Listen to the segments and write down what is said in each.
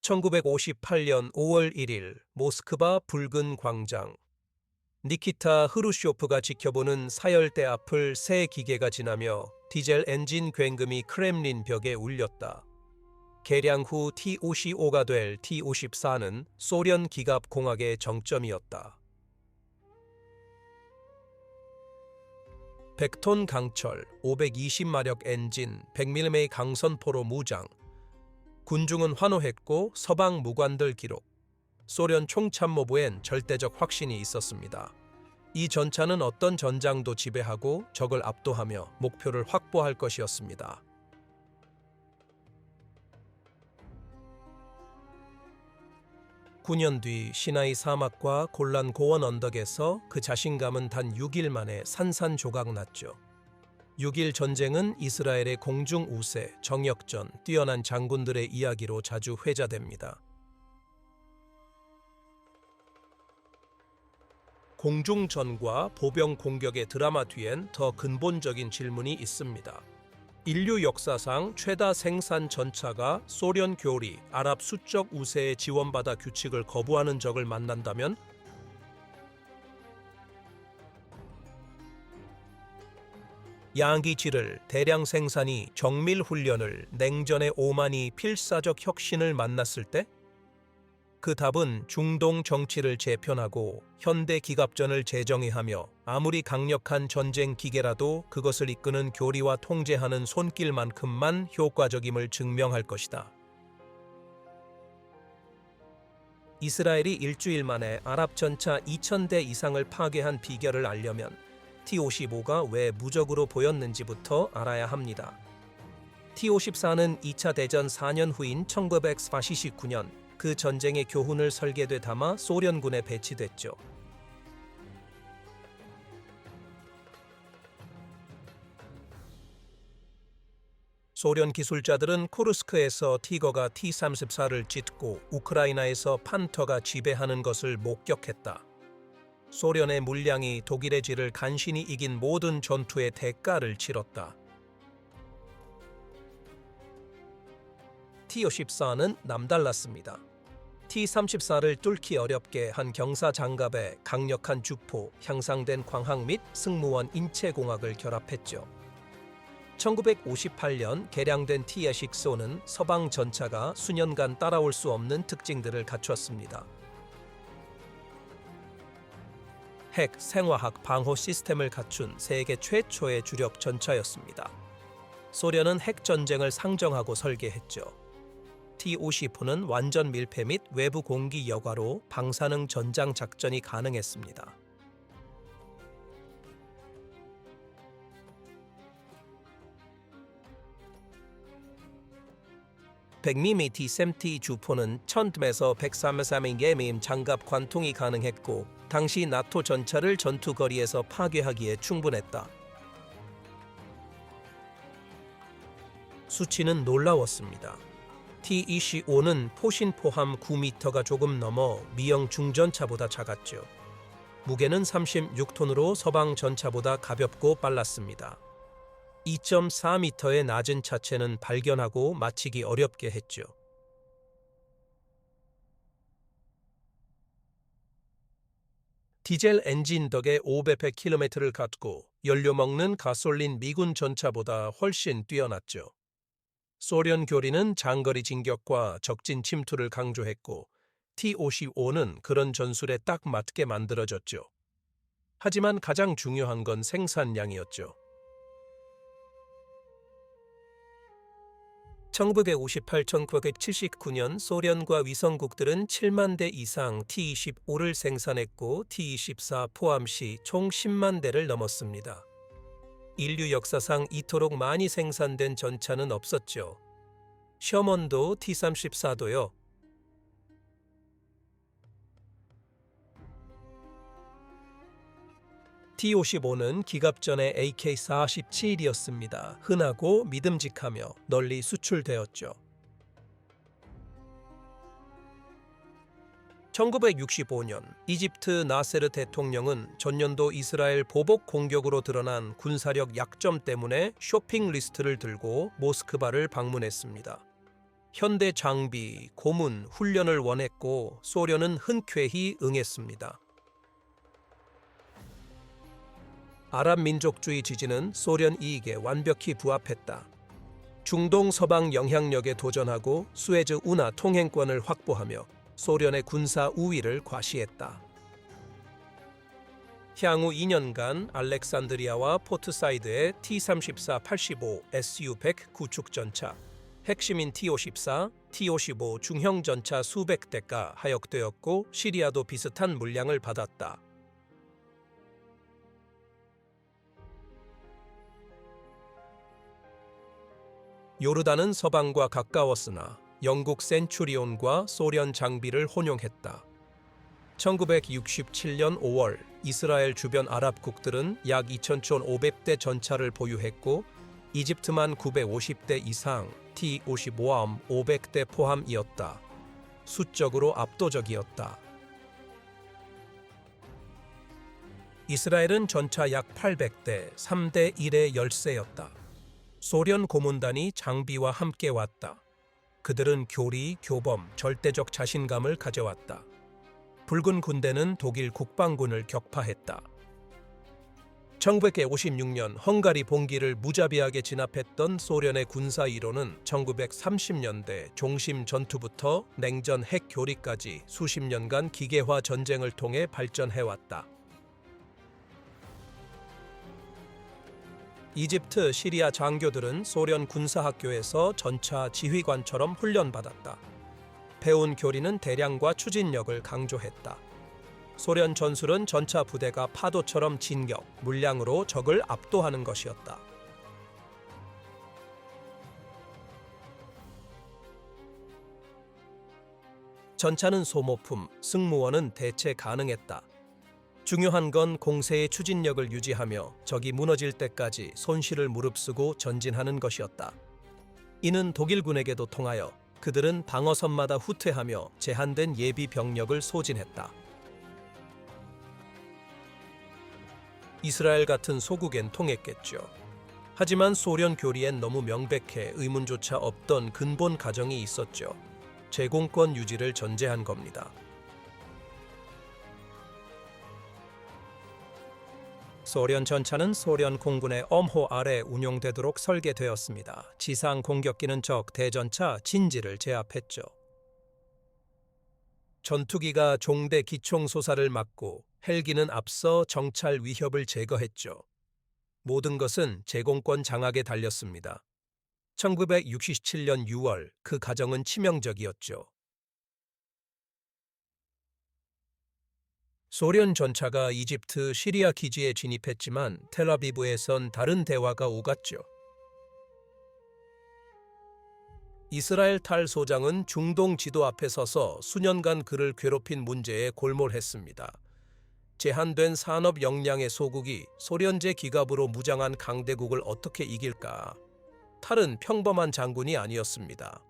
1958년 5월 1일 모스크바 붉은 광장. 니키타 흐루쇼프가 지켜보는 사열대 앞을 새 기계가 지나며 디젤 엔진 굉금이 크렘린 벽에 울렸다. 개량 후 T-55가 될 T-54는 소련 기갑 공학의 정점이었다. 100톤 강철, 520마력 엔진, 100mm 강선포로 무장. 군중은 환호했고 서방 무관들 기록. 소련 총참모부엔 절대적 확신이 있었습니다. 이 전차는 어떤 전장도 지배하고 적을 압도하며 목표를 확보할 것이었습니다. (9년) 뒤 시나이 사막과 골란 고원 언덕에서 그 자신감은 단 6일 만에 산산조각 났죠. 6일 전쟁은 이스라엘의 공중 우세, 정역전, 뛰어난 장군들의 이야기로 자주 회자됩니다. 공중전과 보병 공격의 드라마 뒤엔 더 근본적인 질문이 있습니다. 인류 역사상 최다 생산 전차가 소련 교리, 아랍 수적 우세에 지원받아 규칙을 거부하는 적을 만난다면 양기지를 대량 생산이 정밀 훈련을 냉전의 오만이 필사적 혁신을 만났을 때? 그 답은 중동 정치를 재편하고 현대 기갑전을 재정의하며 아무리 강력한 전쟁 기계라도 그것을 이끄는 교리와 통제하는 손길만큼만 효과적임을 증명할 것이다. 이스라엘이 일주일 만에 아랍 전차 2,000대 이상을 파괴한 비결을 알려면 T-55가 왜 무적으로 보였는지부터 알아야 합니다. T-54는 2차 대전 4년 후인 1949년 그 전쟁의 교훈을 설계돼 담아 소련군에 배치됐죠. 소련 기술자들은 쿠르스크에서 티거가 T-34를 찢고 우크라이나에서 판터가 지배하는 것을 목격했다. 소련의 물량이 독일의 질을 간신히 이긴 모든 전투의 대가를 치렀다. T-54는 남달랐습니다. T-34를 뚫기 어렵게 한 경사 장갑에 강력한 주포, 향상된 광학 및 승무원 인체공학을 결합했죠. 1958년 개량된 T-64는 서방 전차가 수년간 따라올 수 없는 특징들을 갖췄습니다. 핵, 생화학 방호 시스템을 갖춘 세계 최초의 주력 전차였습니다. 소련은 핵 전쟁을 상정하고 설계했죠. T-50는 완전 밀폐 및 외부 공기 여과로 방사능 전장 작전이 가능했습니다. (100mm) T-SEMT 주포는 1000m에서 133mm 장갑 관통이 가능했고 당시 나토 전차를 전투거리에서 파괴하기에 충분했다. 수치는 놀라웠습니다. T-25는 포신 포함 9m가 조금 넘어 미형 중전차보다 작았죠. 무게는 36톤으로 서방 전차보다 가볍고 빨랐습니다. 2.4m의 낮은 차체는 발견하고 맞히기 어렵게 했죠. 디젤 엔진 덕에 500km를 갔고 연료 먹는 가솔린 미군 전차보다 훨씬 뛰어났죠. 소련 교리는 장거리 진격과 적진 침투를 강조했고 T-55는 그런 전술에 딱 맞게 만들어졌죠. 하지만 가장 중요한 건 생산량이었죠. 1958-1979년 소련과 위성국들은 7만 대 이상 T-25를 생산했고 T-24 포함 시 총 10만 대를 넘었습니다. 인류 역사상 이토록 많이 생산된 전차는 없었죠. 셔먼도 T-34도요. T-55는 기갑전의 AK-47이었습니다. 흔하고 믿음직하며 널리 수출되었죠. 1965년 이집트 나세르 대통령은 전년도 이스라엘 보복 공격으로 드러난 군사력 약점 때문에 쇼핑 리스트를 들고 모스크바를 방문했습니다. 현대 장비, 고문, 훈련을 원했고 소련은 흔쾌히 응했습니다. 아랍 민족주의 지지는 소련 이익에 완벽히 부합했다. 중동 서방 영향력에 도전하고 수에즈 운하 통행권을 확보하며 소련의 군사 우위를 과시했다. 향후 2년간 알렉산드리아와 포트사이드의 T-34-85 Su-100 구축전차, 핵심인 T-54, T-55 중형 전차 수백 대가 하역되었고 시리아도 비슷한 물량을 받았다. 요르단은 서방과 가까웠으나 영국 센츄리온과 소련 장비를 혼용했다. 1967년 5월 이스라엘 주변 아랍국들은 약 2,500대 전차를 보유했고 이집트만 950대 이상, T-55함 500대 포함이었다. 수적으로 압도적이었다. 이스라엘은 전차 약 800대, 3대 1의 열세였다. 소련 고문단이 장비와 함께 왔다. 그들은 교리, 교범, 절대적 자신감을 가져왔다. 붉은 군대는 독일 국방군을 격파했다. 1956년 헝가리 봉기를 무자비하게 진압했던 소련의 군사 이론은 1930년대 종심 전투부터 냉전 핵 교리까지 수십 년간 기계화 전쟁을 통해 발전해왔다. 이집트, 시리아 장교들은 소련 군사학교에서 전차 지휘관처럼 훈련받았다. 배운 교리는 대량과 추진력을 강조했다. 소련 전술은 전차 부대가 파도처럼 진격, 물량으로 적을 압도하는 것이었다. 전차는 소모품, 승무원은 대체 가능했다. 중요한 건 공세의 추진력을 유지하며 적이 무너질 때까지 손실을 무릅쓰고 전진하는 것이었다. 이는 독일군에게도 통하여 그들은 방어선마다 후퇴하며 제한된 예비 병력을 소진했다. 이스라엘 같은 소국엔 통했겠죠. 하지만 소련 교리엔 너무 명백해 의문조차 없던 근본 가정이 있었죠. 제공권 유지를 전제한 겁니다. 소련 전차는 소련 공군의 엄호 아래 운용되도록 설계되었습니다. 지상 공격기는 적 대전차 진지를 제압했죠. 전투기가 종대 기총소사를 막고 헬기는 앞서 정찰 위협을 제거했죠. 모든 것은 제공권 장악에 달렸습니다. 1967년 6월 그 가정은 치명적이었죠. 소련 전차가 이집트, 시리아 기지에 진입했지만 텔아비브에선 다른 대화가 오갔죠. 이스라엘 탈 소장은 중동 지도 앞에 서서 수년간 그를 괴롭힌 문제에 골몰했습니다. 제한된 산업 역량의 소국이 소련제 기갑으로 무장한 강대국을 어떻게 이길까? 탈은 평범한 장군이 아니었습니다.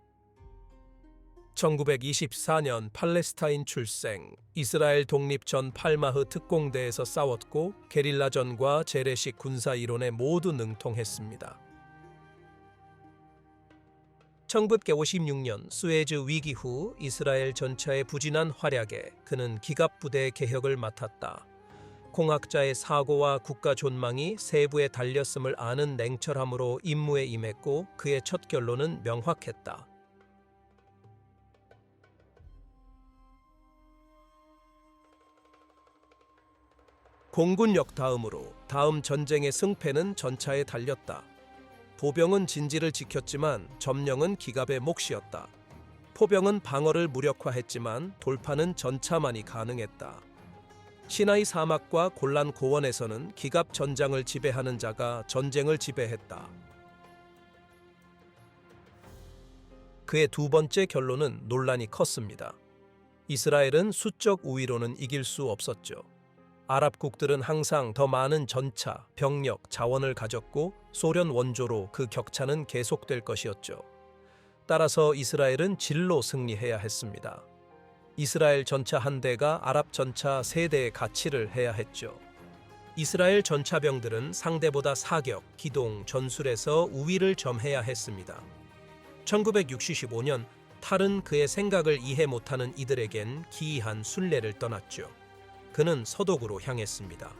1924년 팔레스타인 출생, 이스라엘 독립 전 팔마흐 특공대에서 싸웠고 게릴라전과 재래식 군사 이론에 모두 능통했습니다. 1956년 수에즈 위기 후 이스라엘 전차의 부진한 활약에 그는 기갑부대 개혁을 맡았다. 공학자의 사고와 국가 존망이 세부에 달렸음을 아는 냉철함으로 임무에 임했고 그의 첫 결론은 명확했다. 공군력 다음으로 다음 전쟁의 승패는 전차에 달렸다. 보병은 진지를 지켰지만 점령은 기갑의 몫이었다. 포병은 방어를 무력화했지만 돌파는 전차만이 가능했다. 시나이 사막과 골란 고원에서는 기갑 전장을 지배하는 자가 전쟁을 지배했다. 그의 두 번째 결론은 논란이 컸습니다. 이스라엘은 수적 우위로는 이길 수 없었죠. 아랍국들은 항상 더 많은 전차, 병력, 자원을 가졌고 소련 원조로 그 격차는 계속될 것이었죠. 따라서 이스라엘은 질로 승리해야 했습니다. 이스라엘 전차 한 대가 아랍 전차 세 대의 가치를 해야 했죠. 이스라엘 전차병들은 상대보다 사격, 기동, 전술에서 우위를 점해야 했습니다. 1965년 탈은 그의 생각을 이해 못하는 이들에겐 기이한 순례를 떠났죠. 그는 서독으로 향했습니다.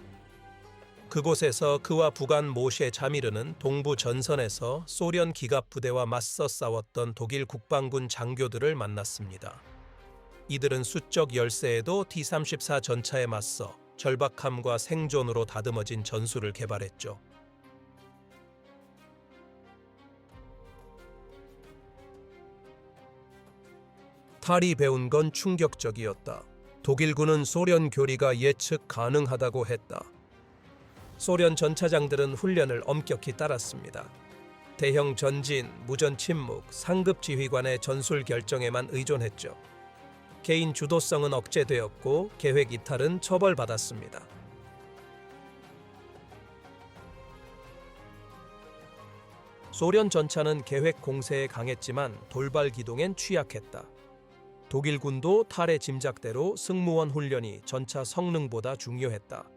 그곳에서 그와 부관 모셰 자미르는 동부 전선에서 소련 기갑 부대와 맞서 싸웠던 독일 국방군 장교들을 만났습니다. 이들은 수적 열세에도 T-34 전차에 맞서 절박함과 생존으로 다듬어진 전술을 개발했죠. 탈이 배운 건 충격적이었다. 독일군은 소련 교리가 예측 가능하다고 했다. 소련 전차장들은 훈련을 엄격히 따랐습니다. 대형 전진, 무전 침묵, 상급 지휘관의 전술 결정에만 의존했죠. 개인 주도성은 억제되었고 계획 이탈은 처벌받았습니다. 소련 전차는 계획 공세에 강했지만 돌발 기동엔 취약했다. 독일군도 탈의 짐작대로 승무원 훈련이 전차 성능보다 중요했다.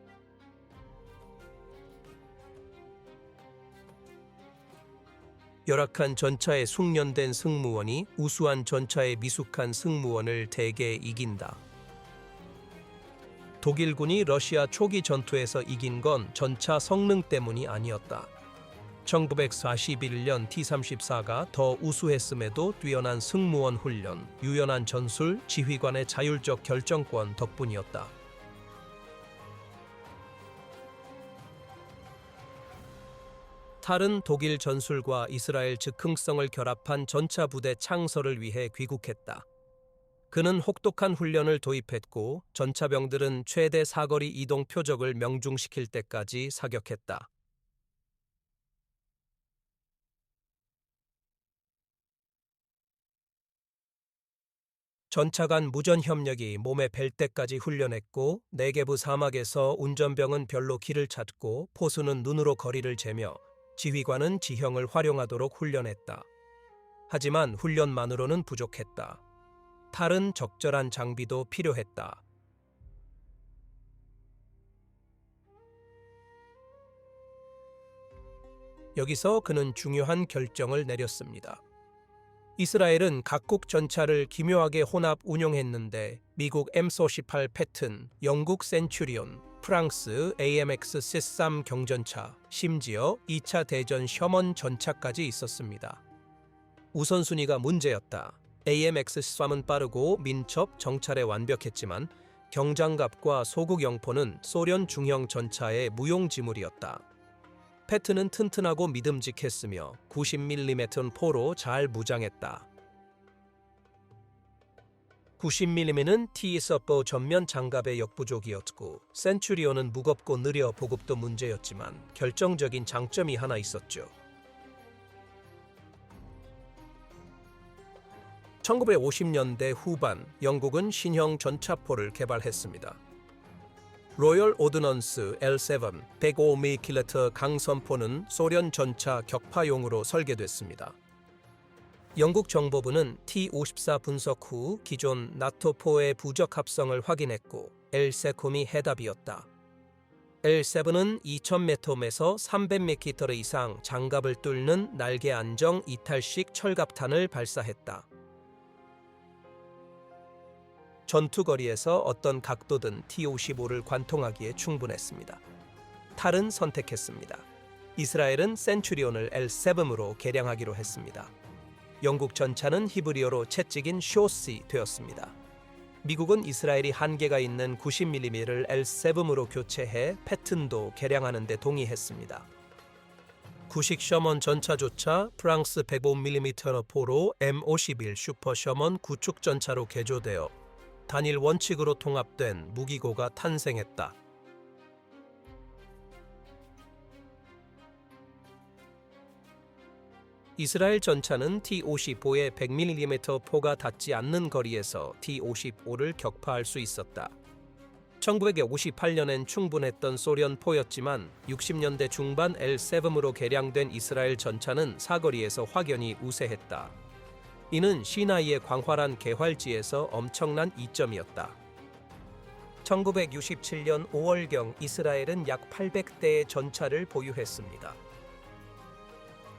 열악한 전차에 숙련된 승무원이 우수한 전차에 미숙한 승무원을 대개 이긴다. 독일군이 러시아 초기 전투에서 이긴 건 전차 성능 때문이 아니었다. 1941년 T-34가 더 우수했음에도 뛰어난 승무원 훈련, 유연한 전술, 지휘관의 자율적 결정권 덕분이었다. 탈은 독일 전술과 이스라엘 즉흥성을 결합한 전차 부대 창설을 위해 귀국했다. 그는 혹독한 훈련을 도입했고 전차병들은 최대 사거리 이동 표적을 명중시킬 때까지 사격했다. 전차 간 무전 협력이 몸에 뵐 때까지 훈련했고 네게브 사막에서 운전병은 별로 길을 찾고 포수는 눈으로 거리를 재며 지휘관은 지형을 활용하도록 훈련했다. 하지만 훈련만으로는 부족했다. 탈은 적절한 장비도 필요했다. 여기서 그는 중요한 결정을 내렸습니다. 이스라엘은 각국 전차를 기묘하게 혼합 운용했는데 미국 M48 패튼, 영국 센츄리온, 프랑스 AMX-13 경전차, 심지어 2차 대전 셔먼 전차까지 있었습니다. 우선순위가 문제였다. AMX-13은 빠르고 민첩, 정찰에 완벽했지만 경장갑과 소국 영포는 소련 중형 전차의 무용지물이었다. 패트는 튼튼하고 믿음직했으며 90mm 포로 잘 무장했다. 90mm는 T-서퍼 전면 장갑의 역부족이었고 센츄리온은 무겁고 느려 보급도 문제였지만 결정적인 장점이 하나 있었죠. 1950년대 후반 영국은 신형 전차포를 개발했습니다. 로열 오드넌스 L7 105mm 강선포는 소련 전차 격파용으로 설계됐습니다. 영국 정보부는 T-54 분석 후 기존 나토포의 부적 합성을 확인했고 L-세콤이 해답이었다. L7은 2000m에서 300m 이상 장갑을 뚫는 날개 안정 이탈식 철갑탄을 발사했다. 전투거리에서 어떤 각도든 T-55를 관통하기에 충분했습니다. 탈은 선택했습니다. 이스라엘은 센츄리온을 L7으로 개량하기로 했습니다. 영국 전차는 히브리어로 채찍인 쇼시 되었습니다. 미국은 이스라엘이 한계가 있는 90mm를 L7으로 교체해 패튼도 개량하는 데 동의했습니다. 구식 셔먼 전차조차 프랑스 105mm 포로 M51 슈퍼 셔먼 구축 전차로 개조되어 단일 원칙으로 통합된 무기고가 탄생했다. 이스라엘 전차는 T-55의 100mm 포가 닿지 않는 거리에서 T-55를 격파할 수 있었다. 1958년엔 충분했던 소련 포였지만 60년대 중반 L7으로 개량된 이스라엘 전차는 사거리에서 확연히 우세했다. 이는 시나이의 광활한 개활지에서 엄청난 이점이었다. 1967년 5월경 이스라엘은 약 800대의 전차를 보유했습니다.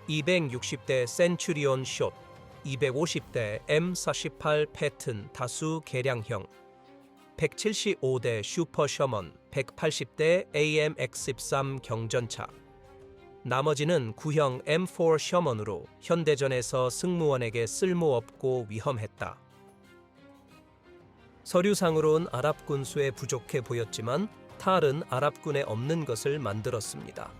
260대 센츄리온 숏, 250대 M48 패튼 다수 개량형, 175대 슈퍼 셔먼, 180대 AMX-13 경전차. 나머지는 구형 M4 셔먼으로 현대전에서 승무원에게 쓸모없고 위험했다. 서류상으론 아랍군 수에 부족해 보였지만 탈은 아랍군에 없는 것을 만들었습니다.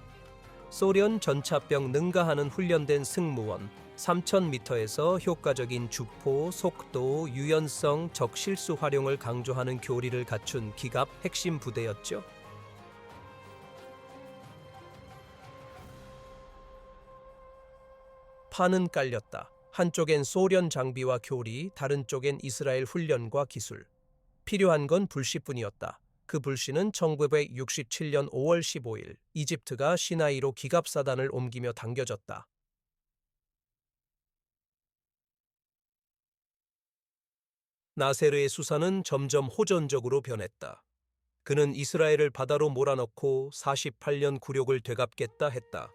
소련 전차병 능가하는 훈련된 승무원, 3000m에서 효과적인 주포, 속도, 유연성, 적실수 활용을 강조하는 교리를 갖춘 기갑 핵심 부대였죠. 판은 깔렸다. 한쪽엔 소련 장비와 교리, 다른 쪽엔 이스라엘 훈련과 기술. 필요한 건 불씨뿐이었다. 그 불씨는 1967년 5월 15일 이집트가 시나이로 기갑사단을 옮기며 당겨졌다. 나세르의 수사는 점점 호전적으로 변했다. 그는 이스라엘을 바다로 몰아넣고 48년 굴욕을 되갚겠다 했다.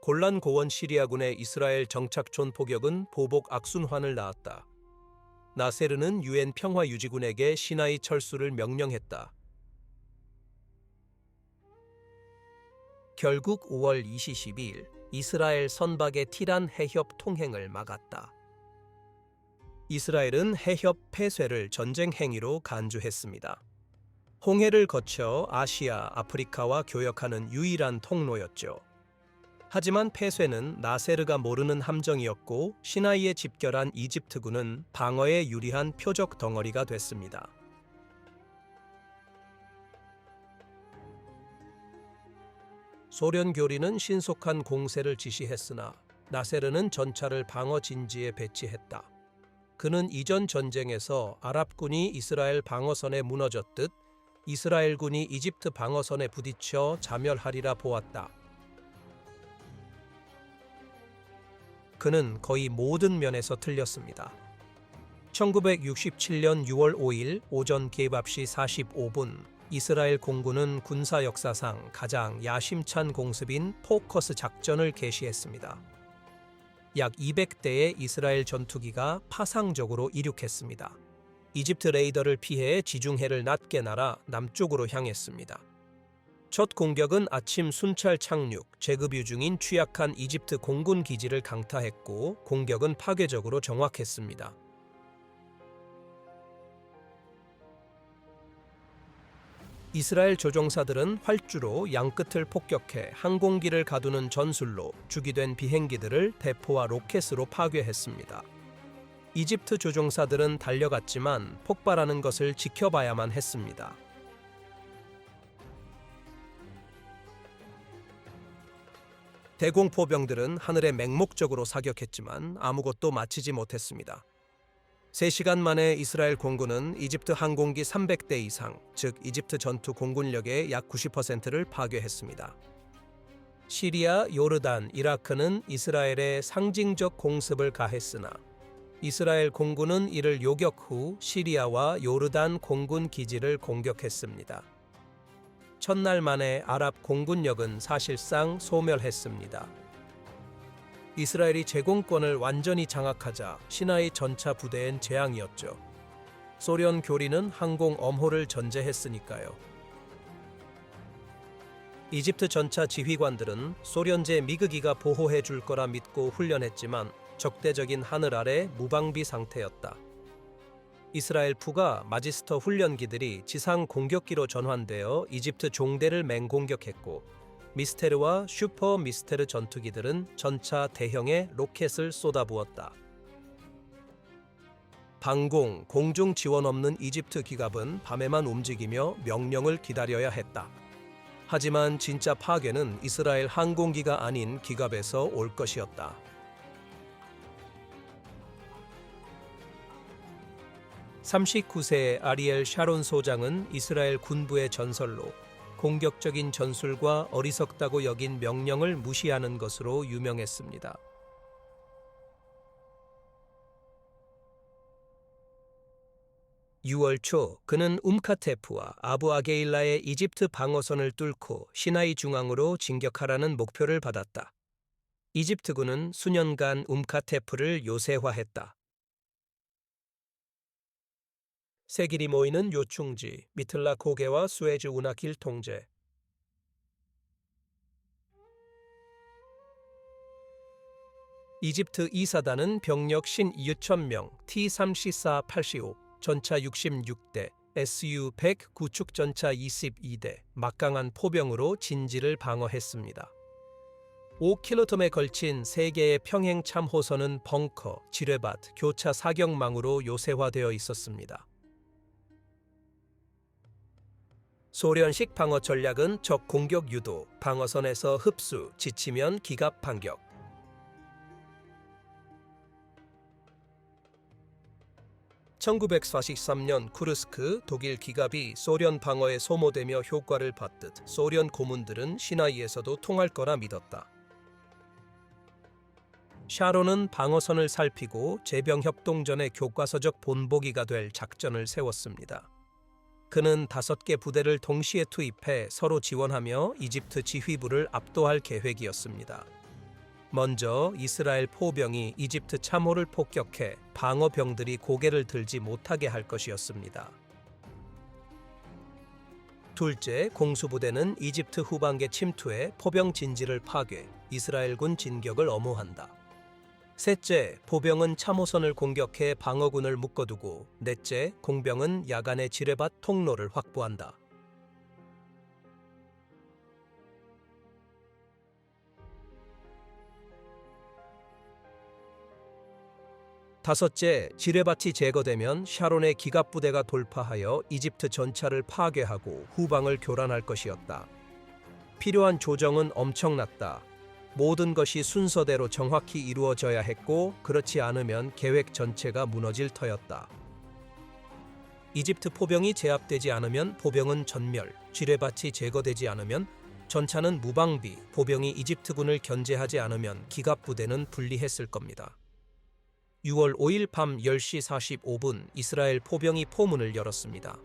골란 고원 시리아군의 이스라엘 정착촌 포격은 보복 악순환을 낳았다. 나세르는 유엔 평화유지군에게 시나이 철수를 명령했다. 결국 5월 22일 이스라엘 선박의 티란 해협 통행을 막았다. 이스라엘은 해협 폐쇄를 전쟁 행위로 간주했습니다. 홍해를 거쳐 아시아, 아프리카와 교역하는 유일한 통로였죠. 하지만 폐쇄는 나세르가 모르는 함정이었고 시나이에 집결한 이집트군은 방어에 유리한 표적 덩어리가 됐습니다. 소련 교리는 신속한 공세를 지시했으나 나세르는 전차를 방어 진지에 배치했다. 그는 이전 전쟁에서 아랍군이 이스라엘 방어선에 무너졌듯 이스라엘군이 이집트 방어선에 부딪혀 자멸하리라 보았다. 그는 거의 모든 면에서 틀렸습니다. 1967년 6월 5일 오전 개밥 시 45분 이스라엘 공군은 군사 역사상 가장 야심찬 공습인 포커스 작전을 개시했습니다. 약 200대의 이스라엘 전투기가 파상적으로 이륙했습니다. 이집트 레이더를 피해 지중해를 낮게 날아 남쪽으로 향했습니다. 첫 공격은 아침 순찰 착륙, 재급유 중인 취약한 이집트 공군 기지를 강타했고 공격은 파괴적으로 정확했습니다. 이스라엘 조종사들은 활주로 양끝을 폭격해 항공기를 가두는 전술로 주기된 비행기들을 대포와 로켓으로 파괴했습니다. 이집트 조종사들은 달려갔지만 폭발하는 것을 지켜봐야만 했습니다. 대공포병들은 하늘에 맹목적으로 사격했지만 아무것도 마치지 못했습니다. 3시간 만에 이스라엘 공군은 이집트 항공기 300대 이상, 즉 이집트 전투 공군력의 약 90%를 파괴했습니다. 시리아, 요르단, 이라크는 이스라엘에 상징적 공습을 가했으나 이스라엘 공군은 이를 요격 후 시리아와 요르단 공군 기지를 공격했습니다. 첫날 만에 아랍 공군력은 사실상 소멸했습니다. 이스라엘이 제공권을 완전히 장악하자 시나이 전차 부대엔 재앙이었죠. 소련 교리는 항공 엄호를 전제했으니까요. 이집트 전차 지휘관들은 소련제 미그기가 보호해 줄 거라 믿고 훈련했지만 적대적인 하늘 아래 무방비 상태였다. 이스라엘 푸가 마지스터 훈련기들이 지상 공격기로 전환되어 이집트 종대를 맹공격했고 미스테르와 슈퍼 미스테르 전투기들은 전차 대형의 로켓을 쏟아부었다. 방공, 공중 지원 없는 이집트 기갑은 밤에만 움직이며 명령을 기다려야 했다. 하지만 진짜 파괴는 이스라엘 항공기가 아닌 기갑에서 올 것이었다. 39세의 아리엘 샤론 소장은 이스라엘 군부의 전설로 공격적인 전술과 어리석다고 여긴 명령을 무시하는 것으로 유명했습니다. (6월) 초 그는 움카테프와 아부 아게일라의 이집트 방어선을 뚫고 시나이 중앙으로 진격하라는 목표를 받았다. 이집트군은 수년간 움카테프를 요새화했다. 세길이 모이는 요충지, 미틀라 고개와 수에즈 운하길 통제. 이집트 이사단은 병력 1,2,000명, T-34-85, 전차 66대, Su-100 구축전차 22대, 막강한 포병으로 진지를 방어했습니다. 5km에 걸친 3개의 평행 참호선은 벙커, 지뢰밭, 교차 사격망으로 요새화되어 있었습니다. 소련식 방어 전략은 적 공격 유도, 방어선에서 흡수, 지치면 기갑 반격. 1943년 쿠르스크 독일 기갑이 소련 방어에 소모되며 효과를 봤듯 소련 고문들은 시나이에서도 통할 거라 믿었다. 샤론은 방어선을 살피고 제병협동전의 교과서적 본보기가 될 작전을 세웠습니다. 그는 5개 부대를 동시에 투입해 서로 지원하며 이집트 지휘부를 압도할 계획이었습니다. 먼저 이스라엘 포병이 이집트 참호를 폭격해 방어병들이 고개를 들지 못하게 할 것이었습니다. 둘째, 공수부대는 이집트 후방계 침투해 포병 진지를 파괴, 이스라엘군 진격을 엄호한다. 셋째, 포병은 참호선을 공격해 방어군을 묶어두고, 넷째, 공병은 야간에 지뢰밭 통로를 확보한다. 다섯째, 지뢰밭이 제거되면 샤론의 기갑부대가 돌파하여 이집트 전차를 파괴하고 후방을 교란할 것이었다. 필요한 조정은 엄청났다. 모든 것이 순서대로 정확히 이루어져야 했고, 그렇지 않으면 계획 전체가 무너질 터였다. 이집트 포병이 제압되지 않으면 포병은 전멸, 지뢰밭이 제거되지 않으면 전차는 무방비, 포병이 이집트군을 견제하지 않으면 기갑부대는 분리했을 겁니다. 6월 5일 밤 10시 45분 이스라엘 포병이 포문을 열었습니다.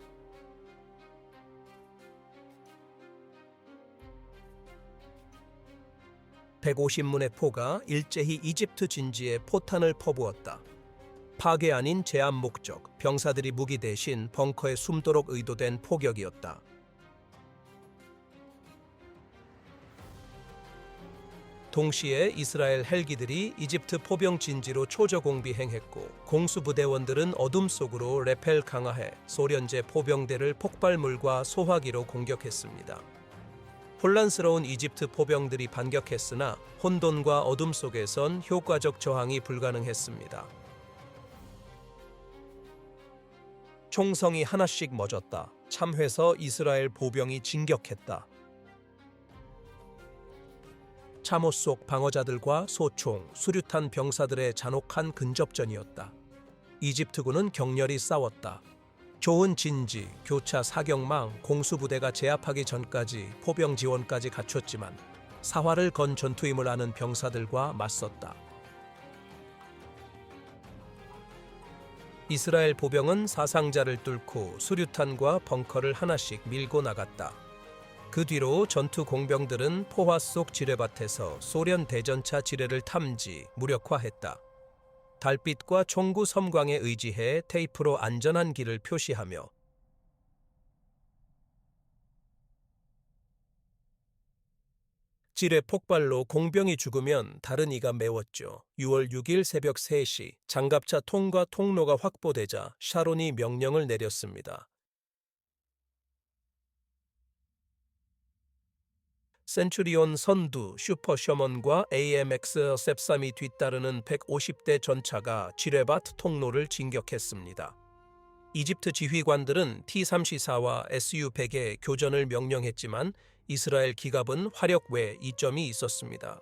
(150문의) 포가 일제히 이집트 진지에 포탄을 퍼부었다. 파괴 아닌 제압 목적, 병사들이 무기 대신 벙커에 숨도록 의도된 포격이었다. 동시에 이스라엘 헬기들이 이집트 포병 진지로 초저공비 행했고, 공수부대원들은 어둠 속으로 레펠 강화해 소련제 포병대를 폭발물과 소화기로 공격했습니다. 혼란스러운 이집트 포병들이 반격했으나 혼돈과 어둠 속에선 효과적 저항이 불가능했습니다. 총성이 하나씩 멎었다. 참회서 이스라엘 보병이 진격했다. 참호 속 방어자들과 소총, 수류탄 병사들의 잔혹한 근접전이었다. 이집트군은 격렬히 싸웠다. 좋은 진지, 교차 사격망, 공수부대가 제압하기 전까지 포병 지원까지 갖췄지만 사활을 건 전투임을 아는 병사들과 맞섰다. 이스라엘 보병은 사상자를 뚫고 수류탄과 벙커를 하나씩 밀고 나갔다. 그 뒤로 전투 공병들은 포화 속 지뢰밭에서 소련 대전차 지뢰를 탐지, 무력화했다. 달빛과 총구 섬광에 의지해 테이프로 안전한 길을 표시하며 지뢰 폭발로 공병이 죽으면 다른 이가 메웠죠. 6월 6일 새벽 3시 장갑차 통과 통로가 확보되자 샤론이 명령을 내렸습니다. 센츄리온 선두 슈퍼 셔먼과 AMX 셉삼이 뒤따르는 150대 전차가 지뢰밭 통로를 진격했습니다. 이집트 지휘관들은 T-34와 Su-100의 교전을 명령했지만 이스라엘 기갑은 화력 외 이점이 있었습니다.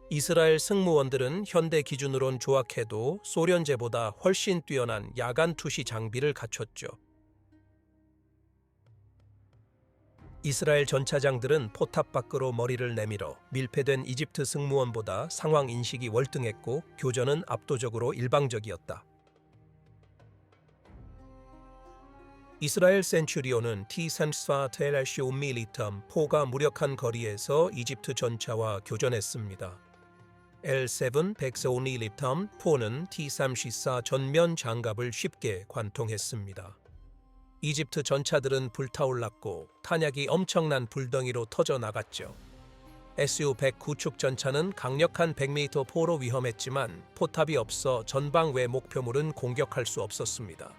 이스라엘 승무원들은 현대 기준으론 조악해도 소련제보다 훨씬 뛰어난 야간 투시 장비를 갖췄죠. 이스라엘 전차장들은 포탑 밖으로 머리를 내밀어 밀폐된 이집트 승무원보다 상황 인식이 월등했고 교전은 압도적으로 일방적이었다. 이스라엘 센츄리온은 T-34 텔-쇼 밀리텀 포가 무력한 거리에서 이집트 전차와 교전했습니다. L7 백스오니 립탐 포는 T-34 전면 장갑을 쉽게 관통했습니다. 이집트 전차들은 불타올랐고 탄약이 엄청난 불덩이로 터져 나갔죠. Su-100 구축 전차는 강력한 100m 포로 위험했지만 포탑이 없어 전방 외 목표물은 공격할 수 없었습니다.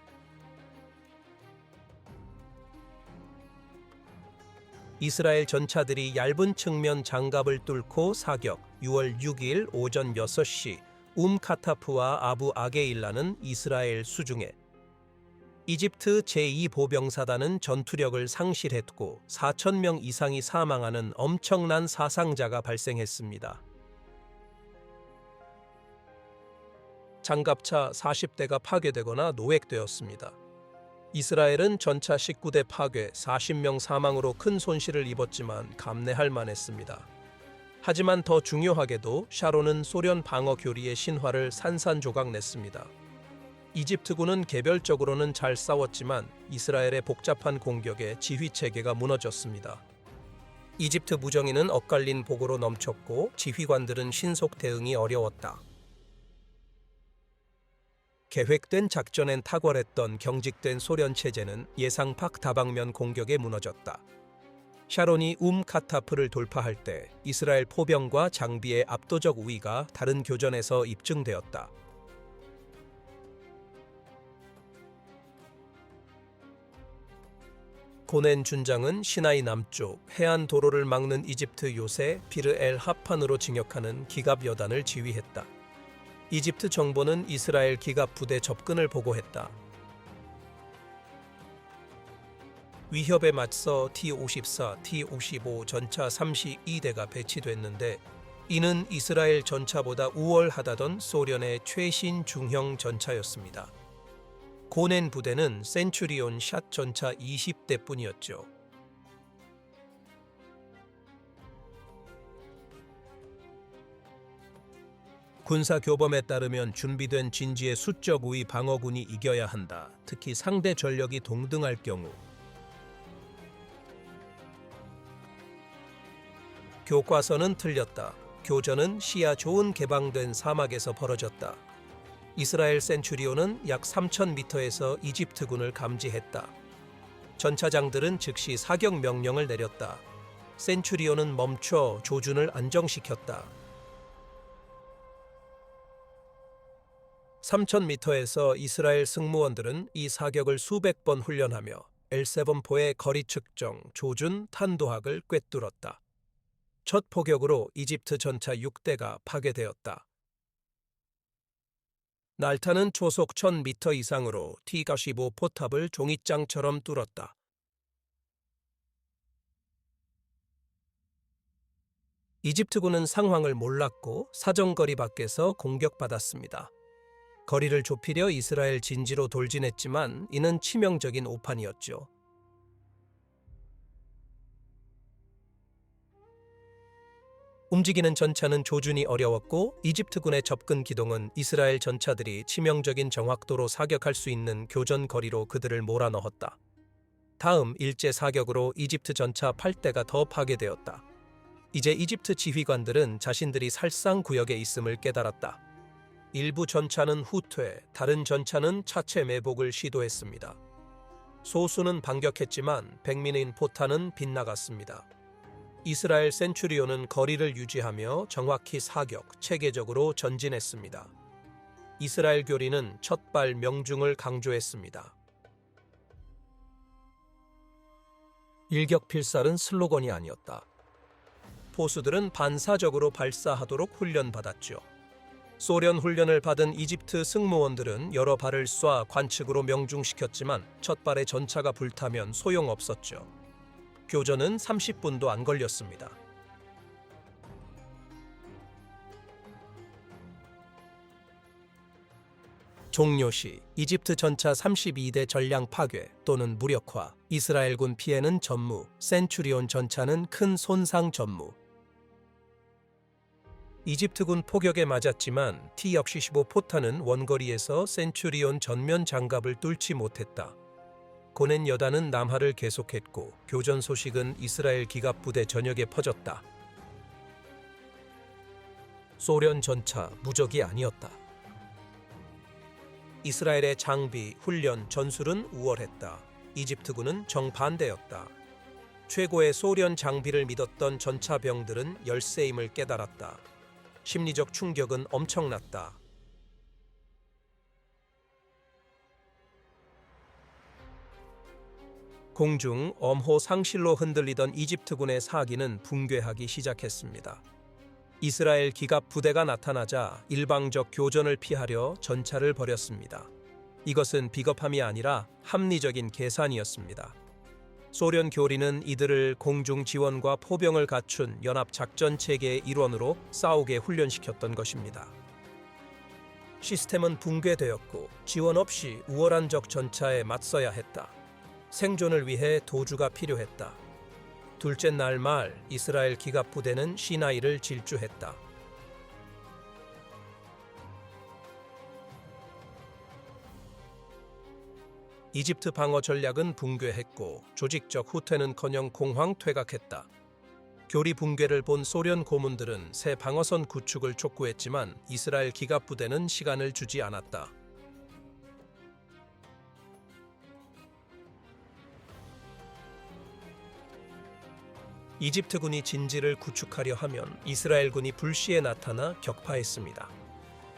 이스라엘 전차들이 얇은 측면 장갑을 뚫고 사격. 6월 6일 오전 6시 카타프와 아부 아게일라는 이스라엘 수중에 이집트 제2보병사단은 전투력을 상실했고 4,000명 이상이 사망하는 엄청난 사상자가 발생했습니다. 장갑차 40대가 파괴되거나 노획되었습니다. 이스라엘은 전차 19대 파괴, 40명 사망으로 큰 손실을 입었지만 감내할 만했습니다. 하지만 더 중요하게도 샤론은 소련 방어 교리의 신화를 산산조각 냈습니다. 이집트군은 개별적으로는 잘 싸웠지만 이스라엘의 복잡한 공격에 지휘체계가 무너졌습니다. 이집트 무정인은 엇갈린 보고로 넘쳤고 지휘관들은 신속 대응이 어려웠다. 계획된 작전엔 탁월했던 경직된 소련 체제는 예상 밖 다방면 공격에 무너졌다. 샤론이 카타프를 돌파할 때 이스라엘 포병과 장비의 압도적 우위가 다른 교전에서 입증되었다. 고넨 준장은 시나이 남쪽 해안 도로를 막는 이집트 요새 비르 엘 하판으로 진격하는 기갑 여단을 지휘했다. 이집트 정보는 이스라엘 기갑 부대 접근을 보고했다. 위협에 맞서 T-54, T-55 전차 32대가 배치됐는데 이는 이스라엘 전차보다 우월하다던 소련의 최신 중형 전차였습니다. 고넨 부대는 센츄리온 샷 전차 20대뿐이었죠. 군사 교범에 따르면 준비된 진지의 수적 우위 방어군이 이겨야 한다. 특히 상대 전력이 동등할 경우. 교과서는 틀렸다. 교전은 시야 좋은 개방된 사막에서 벌어졌다. 이스라엘 센츄리온은 약 3,000m에서 이집트군을 감지했다. 전차장들은 즉시 사격 명령을 내렸다. 센츄리온은 멈춰 조준을 안정시켰다. 3,000m에서 이스라엘 승무원들은 이 사격을 수백 번 훈련하며 L7포의 거리 측정, 조준, 탄도학을 꿰뚫었다. 첫 포격으로 이집트 전차 6대가 파괴되었다. 날타는 초속 1,000m 이상으로 T-15 포탑을 종잇장처럼 뚫었다. 이집트군은 상황을 몰랐고 사정거리 밖에서 공격받았습니다. 거리를 좁히려 이스라엘 진지로 돌진했지만 이는 치명적인 오판이었죠. 움직이는 전차는 조준이 어려웠고 이집트군의 접근 기동은 이스라엘 전차들이 치명적인 정확도로 사격할 수 있는 교전 거리로 그들을 몰아넣었다. 다음 일제 사격으로 이집트 전차 8대가 더 파괴되었다. 이제 이집트 지휘관들은 자신들이 살상 구역에 있음을 깨달았다. 일부 전차는 후퇴, 다른 전차는 차체 매복을 시도했습니다. 소수는 반격했지만 백민인 포탄은 빗나갔습니다. 이스라엘 센츄리온은 거리를 유지하며 정확히 사격, 체계적으로 전진했습니다. 이스라엘 교리는 첫발 명중을 강조했습니다. 일격필살은 슬로건이 아니었다. 포수들은 반사적으로 발사하도록 훈련받았죠. 소련 훈련을 받은 이집트 승무원들은 여러 발을 쏴 관측으로 명중시켰지만 첫 발의 전차가 불타면 소용없었죠. 교전은 30분도 안 걸렸습니다. 종료시 이집트 전차 32대 전량 파괴 또는 무력화, 이스라엘군 피해는 전무, 센츄리온 전차는 큰 손상 전무. 이집트군 포격에 맞았지만 T-15 포탄은 원거리에서 센츄리온 전면 장갑을 뚫지 못했다. 고넨 여단은 남하를 계속했고 교전 소식은 이스라엘 기갑 부대 전역에 퍼졌다. 소련 전차 무적이 아니었다. 이스라엘의 장비, 훈련, 전술은 우월했다. 이집트군은 정반대였다. 최고의 소련 장비를 믿었던 전차병들은 열세임을 깨달았다. 심리적 충격은 엄청났다. 공중 엄호 상실로 흔들리던 이집트군의 사기는 붕괴하기 시작했습니다. 이스라엘 기갑 부대가 나타나자 일방적 교전을 피하려 전차를 벌였습니다. 이것은 비겁함이 아니라 합리적인 계산이었습니다. 소련 교리는 이들을 공중 지원과 포병을 갖춘 연합 작전 체계의 일원으로 싸우게 훈련시켰던 것입니다. 시스템은 붕괴되었고 지원 없이 우월한 적 전차에 맞서야 했다. 생존을 위해 도주가 필요했다. 둘째 날 말 이스라엘 기갑 부대는 시나이를 질주했다. 이집트 방어 전략은 붕괴했고 조직적 후퇴는커녕 공황 퇴각했다. 교리 붕괴를 본 소련 고문들은 새 방어선 구축을 촉구했지만 이스라엘 기갑 부대는 시간을 주지 않았다. 이집트군이 진지를 구축하려 하면 이스라엘군이 불시에 나타나 격파했습니다.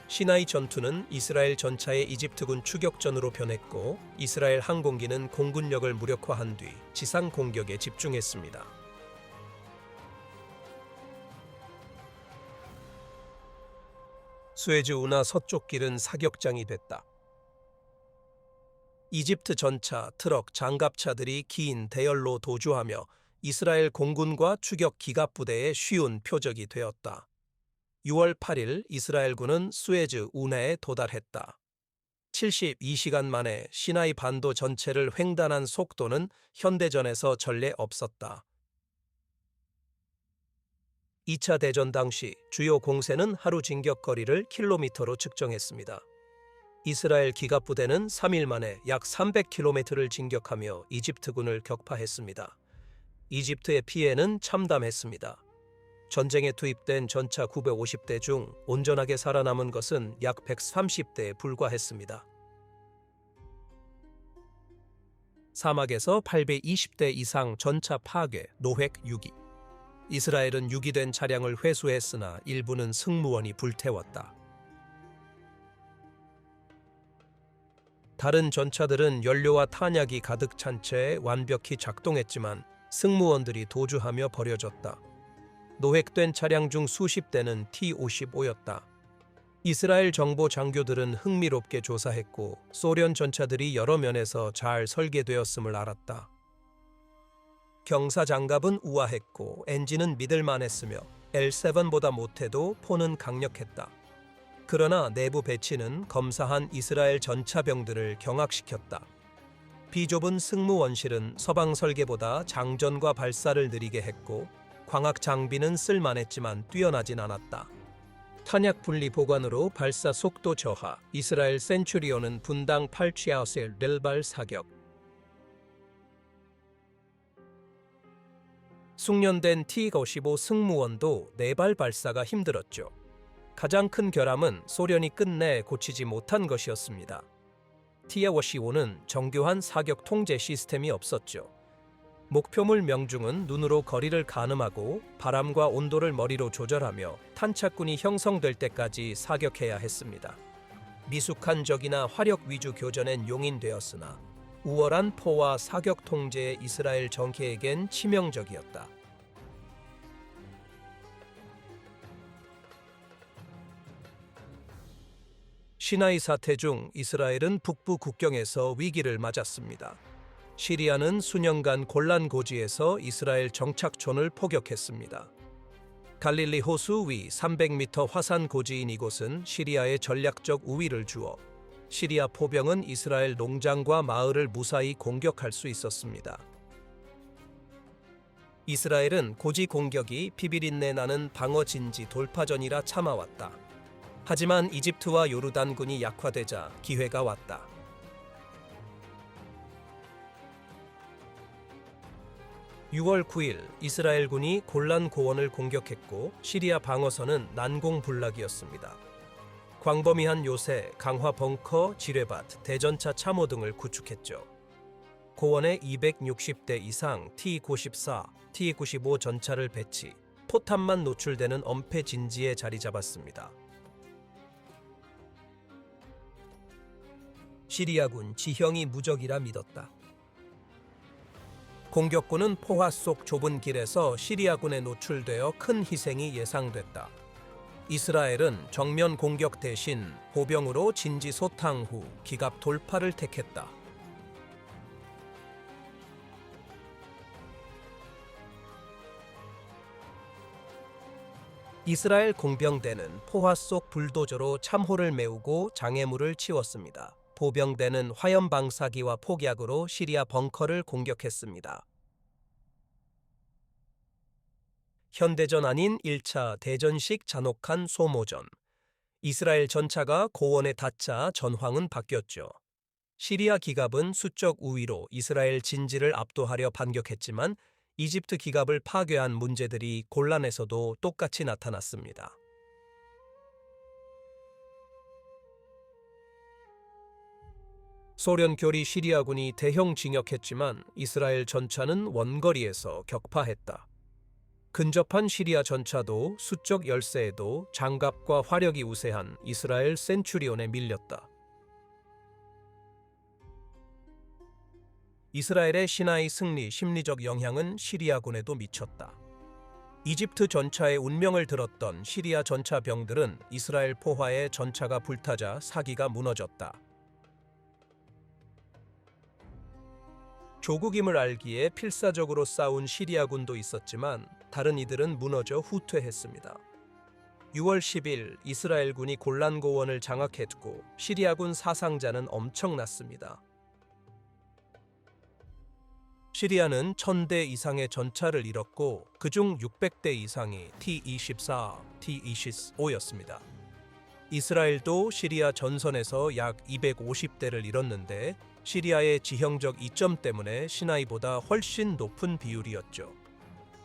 시나이 전투는 이스라엘 전차의 이집트군 추격전으로 변했고 이스라엘 항공기는 공군력을 무력화한 뒤 지상 공격에 집중했습니다. 수에즈 운하 서쪽 길은 사격장이 됐다. 이집트 전차, 트럭, 장갑차들이 긴 대열로 도주하며 이스라엘 공군과 추격 기갑 부대의 쉬운 표적이 되었다. 6월 8일 이스라엘군은 수에즈 운해에 도달했다. 72시간 만에 시나이 반도 전체를 횡단한 속도는 현대전에서 전례 없었다. 2차 대전 당시 주요 공세는 하루 진격거리를 킬로미터로 측정했습니다. 이스라엘 기갑 부대는 3일 만에 약 300km를 진격하며 이집트군을 격파했습니다. 이집트의 피해는 참담했습니다. 전쟁에 투입된 전차 950대 중 온전하게 살아남은 것은 약 130대에 불과했습니다. 사막에서 820대 이상 전차 파괴, 노획 6위. 이스라엘은 유기된 차량을 회수했으나 일부는 승무원이 불태웠다. 다른 전차들은 연료와 탄약이 가득 찬 채 완벽히 작동했지만 승무원들이 도주하며 버려졌다. 노획된 차량 중 수십 대는 T-55였다. 이스라엘 정보 장교들은 흥미롭게 조사했고 소련 전차들이 여러 면에서 잘 설계되었음을 알았다. 경사 장갑은 우아했고 엔진은 믿을만했으며 L7보다 못해도 포는 강력했다. 그러나 내부 배치는 검사한 이스라엘 전차병들을 경악시켰다. 비좁은 승무원실은 서방 설계보다 장전과 발사를 느리게 했고 광학 장비는 쓸만했지만 뛰어나진 않았다. 탄약 분리 보관으로 발사 속도 저하, 이스라엘 센츄리온은 분당 8취아웃의 렐발 사격. 숙련된 T-55 승무원도 4발 발사가 힘들었죠. 가장 큰 결함은 소련이 끝내 고치지 못한 것이었습니다. T-55는 정교한 사격 통제 시스템이 없었죠. 목표물 명중은 눈으로 거리를 가늠하고 바람과 온도를 머리로 조절하며 탄착군이 형성될 때까지 사격해야 했습니다. 미숙한 적이나 화력 위주 교전엔 용인되었으나 우월한 포와 사격 통제의 이스라엘 정계에겐 치명적이었다. 시나이 사태 중 이스라엘은 북부 국경에서 위기를 맞았습니다. 시리아는 수년간 곤란 고지에서 이스라엘 정착촌을 포격했습니다. 갈릴리 호수 위 300m 화산 고지인 이곳은 시리아의 전략적 우위를 주어 시리아 포병은 이스라엘 농장과 마을을 무사히 공격할 수 있었습니다. 이스라엘은 고지 공격이 피비린내 나는 방어 진지 돌파전이라 참아왔다. 하지만 이집트와 요르단군이 약화되자 기회가 왔다. 6월 9일 이스라엘군이 골란 고원을 공격했고 시리아 방어선은 난공불락이었습니다. 광범위한 요새, 강화 벙커, 지뢰밭, 대전차 참호 등을 구축했죠. 고원에 260대 이상 T-94, T-95 전차를 배치, 포탄만 노출되는 엄폐 진지에 자리 잡았습니다. 시리아군 지형이 무적이라 믿었다. 공격군은 포화 속 좁은 길에서 시리아군에 노출되어 큰 희생이 예상됐다. 이스라엘은 정면 공격 대신 보병으로 진지 소탕 후 기갑 돌파를 택했다. 이스라엘 공병대는 포화 속 불도저로 참호를 메우고 장애물을 치웠습니다. 보병대는 화염 방사기와 폭약으로 시리아 벙커를 공격했습니다. 현대전 아닌 1차 대전식 잔혹한 소모전. 이스라엘 전차가 고원에 닿자 전황은 바뀌었죠. 시리아 기갑은 수적 우위로 이스라엘 진지를 압도하려 반격했지만 이집트 기갑을 파괴한 문제들이 골란에서도 똑같이 나타났습니다. 소련 교리 시리아군이 대형 진격했지만 이스라엘 전차는 원거리에서 격파했다. 근접한 시리아 전차도 수적 열세에도 장갑과 화력이 우세한 이스라엘 센츄리온에 밀렸다. 이스라엘의 시나이 승리 심리적 영향은 시리아군에도 미쳤다. 이집트 전차의 운명을 들었던 시리아 전차병들은 이스라엘 포화에 전차가 불타자 사기가 무너졌다. 조국임을 알기에 필사적으로 싸운 시리아군도 있었지만 다른 이들은 무너져 후퇴했습니다. 6월 10일 이스라엘군이 골란고원을 장악했고 시리아군 사상자는 엄청났습니다. 시리아는 1000대 이상의 전차를 잃었고 그중 600대 이상이 T-24, T-25였습니다. 이스라엘도 시리아 전선에서 약 250대를 잃었는데 시리아의 지형적 이점 때문에 시나이보다 훨씬 높은 비율이었죠.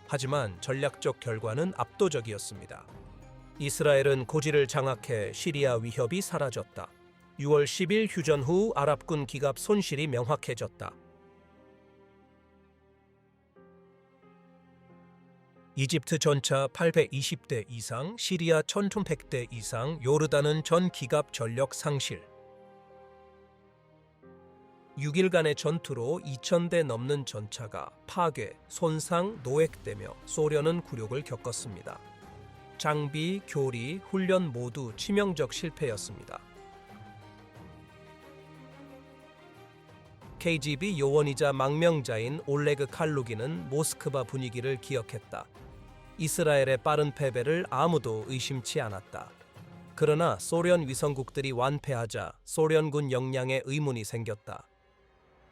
하지만 전략적 결과는 압도적이었습니다. 이스라엘은 고지를 장악해 시리아 위협이 사라졌다. 6월 10일 휴전 후 아랍군 기갑 손실이 명확해졌다. 이집트 전차 820대 이상, 시리아 1100대 이상, 요르단은 전 기갑 전력 상실. 6일간의 전투로 2000대 넘는 전차가 파괴, 손상, 노획되며 소련은 굴욕을 겪었습니다. 장비, 교리, 훈련 모두 치명적 실패였습니다. KGB 요원이자 망명자인 올레그 칼루기는 모스크바 분위기를 기억했다. 이스라엘의 빠른 패배를 아무도 의심치 않았다. 그러나 소련 위성국들이 완패하자 소련군 역량에 의문이 생겼다.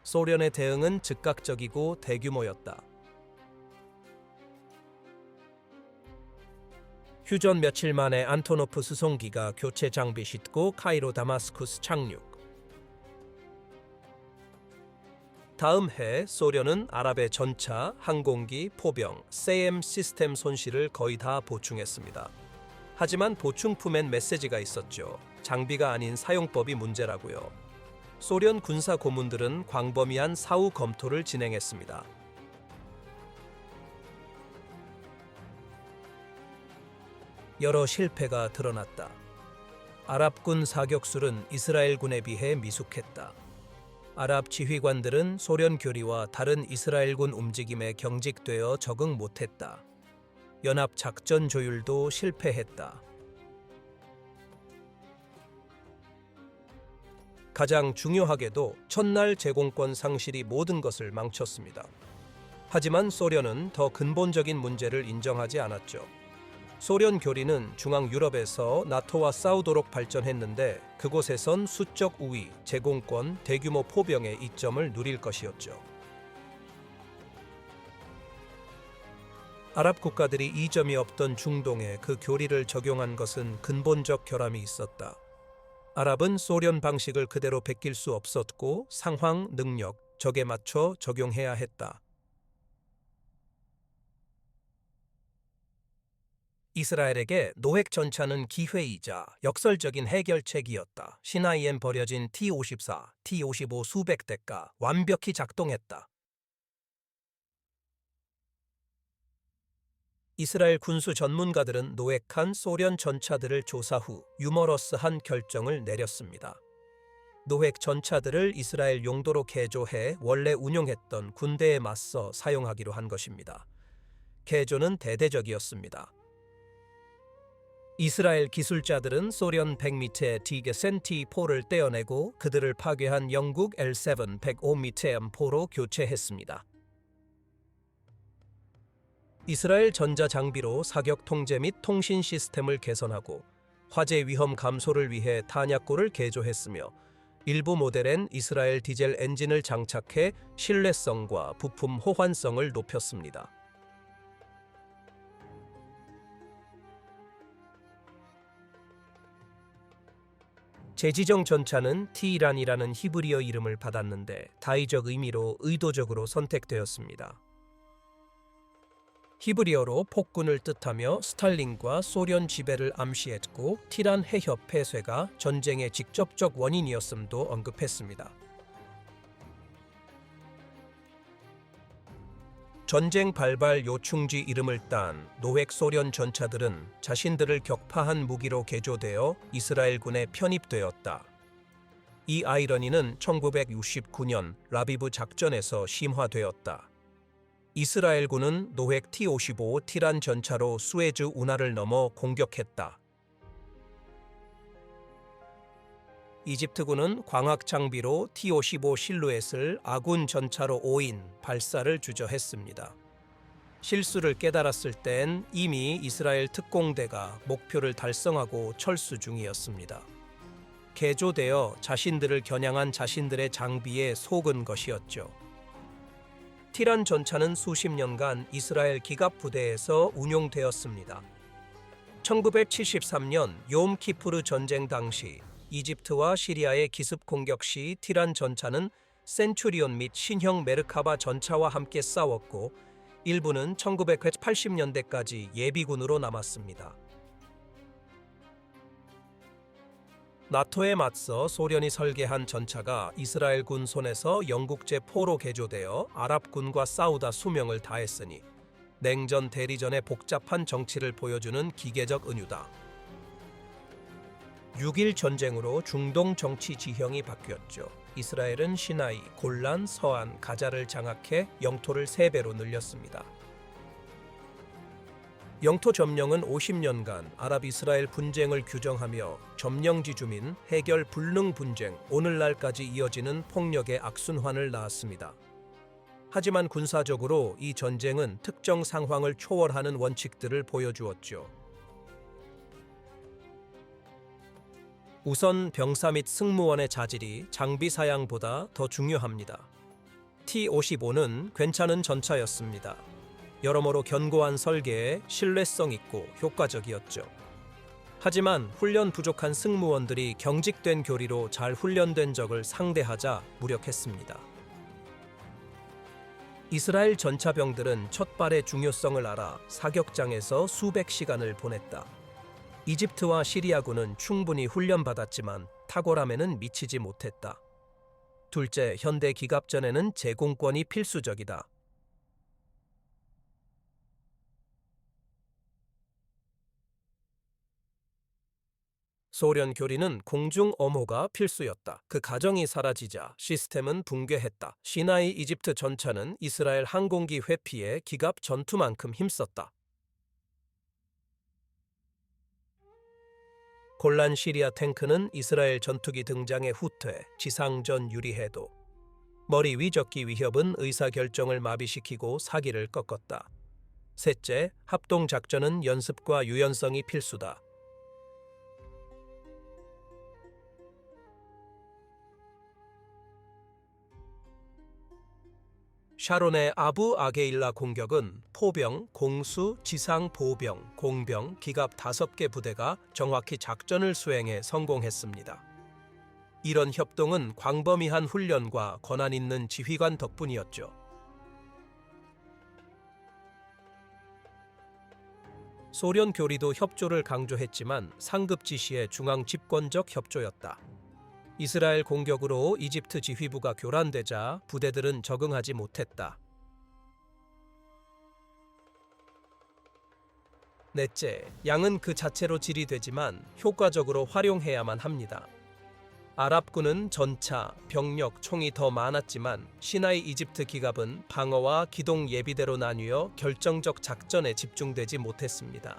소련의 대응은 즉각적이고 대규모였다. 휴전 며칠 만에 안토노프 수송기가 교체 장비 싣고 카이로 다마스쿠스 착륙. 다음 해 소련은 아랍의 전차, 항공기, 포병, 세엠 시스템 손실을 거의 다 보충했습니다. 하지만 보충품엔 메시지가 있었죠. 장비가 아닌 사용법이 문제라고요. 소련 군사 고문들은 광범위한 사후 검토를 진행했습니다. 여러 실패가 드러났다. 아랍군 사격술은 이스라엘군에 비해 미숙했다. 아랍 지휘관들은 소련 교리와 다른 이스라엘군 움직임에 경직되어 적응 못했다. 연합 작전 조율도 실패했다. 가장 중요하게도 첫날 제공권 상실이 모든 것을 망쳤습니다. 하지만 소련은 더 근본적인 문제를 인정하지 않았죠. 소련 교리는 중앙 유럽에서 나토와 싸우도록 발전했는데 그곳에선 수적 우위, 제공권, 대규모 포병의 이점을 누릴 것이었죠. 아랍 국가들이 이점이 없던 중동에 그 교리를 적용한 것은 근본적 결함이 있었다. 아랍은 소련 방식을 그대로 베낄 수 없었고 상황, 능력, 적에 맞춰 적용해야 했다. 이스라엘에게 노획 전차는 기회이자 역설적인 해결책이었다. 시나이엔 버려진 T-54, T-55 수백 대가 완벽히 작동했다. 이스라엘 군수 전문가들은 노획한 소련 전차들을 조사 후 유머러스한 결정을 내렸습니다. 노획 전차들을 이스라엘 용도로 개조해 원래 운용했던 군대에 맞서 사용하기로 한 것입니다. 개조는 대대적이었습니다. 이스라엘 기술자들은 소련 100m의 디게센 T4를 떼어내고 그들을 파괴한 영국 L7 105m 포로 교체했습니다. 이스라엘 전자장비로 사격 통제 및 통신 시스템을 개선하고 화재 위험 감소를 위해 탄약고를 개조했으며 일부 모델엔 이스라엘 디젤 엔진을 장착해 신뢰성과 부품 호환성을 높였습니다. 제지정 전차는 T이란이라는 히브리어 이름을 받았는데 다의적 의미로 의도적으로 선택되었습니다. 히브리어로 폭군을 뜻하며 스탈린과 소련 지배를 암시했고 티란 해협 폐쇄가 전쟁의 직접적 원인이었음도 언급했습니다. 전쟁 발발 요충지 이름을 딴 노획 소련 전차들은 자신들을 격파한 무기로 개조되어 이스라엘군에 편입되었다. 이 아이러니는 1969년 라비브 작전에서 심화되었다. 이스라엘군은 노획 T-55 티란 전차로 수에즈 운하를 넘어 공격했다. 이집트군은 광학 장비로 T-55 실루엣을 아군 전차로 오인 발사를 주저했습니다. 실수를 깨달았을 땐 이미 이스라엘 특공대가 목표를 달성하고 철수 중이었습니다. 개조되어 자신들을 겨냥한 자신들의 장비에 속은 것이었죠. 티란 전차는 수십 년간 이스라엘 기갑 부대에서 운용되었습니다. 1973년 욤 키푸르 전쟁 당시 이집트와 시리아의 기습 공격 시 티란 전차는 센츄리온 및 신형 메르카바 전차와 함께 싸웠고 일부는 1980년대까지 예비군으로 남았습니다. 나토에 맞서 소련이 설계한 전차가 이스라엘군 손에서 영국제 포로 개조되어 아랍군과 싸우다 수명을 다했으니 냉전 대리전의 복잡한 정치를 보여주는 기계적 은유다. 6.1 전쟁으로 중동 정치 지형이 바뀌었죠. 이스라엘은 시나이, 골란, 서안, 가자를 장악해 영토를 3배로 늘렸습니다. 영토 점령은 50년간 아랍-이스라엘 분쟁을 규정하며 점령지 주민 해결 불능 분쟁, 오늘날까지 이어지는 폭력의 악순환을 낳았습니다. 하지만 군사적으로 이 전쟁은 특정 상황을 초월하는 원칙들을 보여주었죠. 우선 병사 및 승무원의 자질이 장비 사양보다 더 중요합니다. T-55는 괜찮은 전차였습니다. 여러모로 견고한 설계에 신뢰성 있고 효과적이었죠. 하지만 훈련 부족한 승무원들이 경직된 교리로 잘 훈련된 적을 상대하자 무력했습니다. 이스라엘 전차병들은 첫발의 중요성을 알아 사격장에서 수백 시간을 보냈다. 이집트와 시리아군은 충분히 훈련받았지만 탁월함에는 미치지 못했다. 둘째, 현대 기갑전에는 제공권이 필수적이다. 소련 교리는 공중 엄호가 필수였다. 그 가정이 사라지자 시스템은 붕괴했다. 시나이 이집트 전차는 이스라엘 항공기 회피에 기갑 전투만큼 힘썼다. 골란 시리아 탱크는 이스라엘 전투기 등장의 후퇴, 지상전 유리해도. 머리 위적기 위협은 의사결정을 마비시키고 사기를 꺾었다. 셋째, 합동작전은 연습과 유연성이 필수다. 샤론의 아부 아게일라 공격은 포병, 공수, 지상 보병, 공병, 기갑 5개 부대가 정확히 작전을 수행해 성공했습니다. 이런 협동은 광범위한 훈련과 권한 있는 지휘관 덕분이었죠. 소련 교리도 협조를 강조했지만 상급 지시의 중앙 집권적 협조였다. 이스라엘 공격으로 이집트 지휘부가 교란되자 부대들은 적응하지 못했다. 넷째, 양은 그 자체로 질이 되지만 효과적으로 활용해야만 합니다. 아랍군은 전차, 병력, 총이 더 많았지만 시나이 이집트 기갑은 방어와 기동 예비대로 나뉘어 결정적 작전에 집중되지 못했습니다.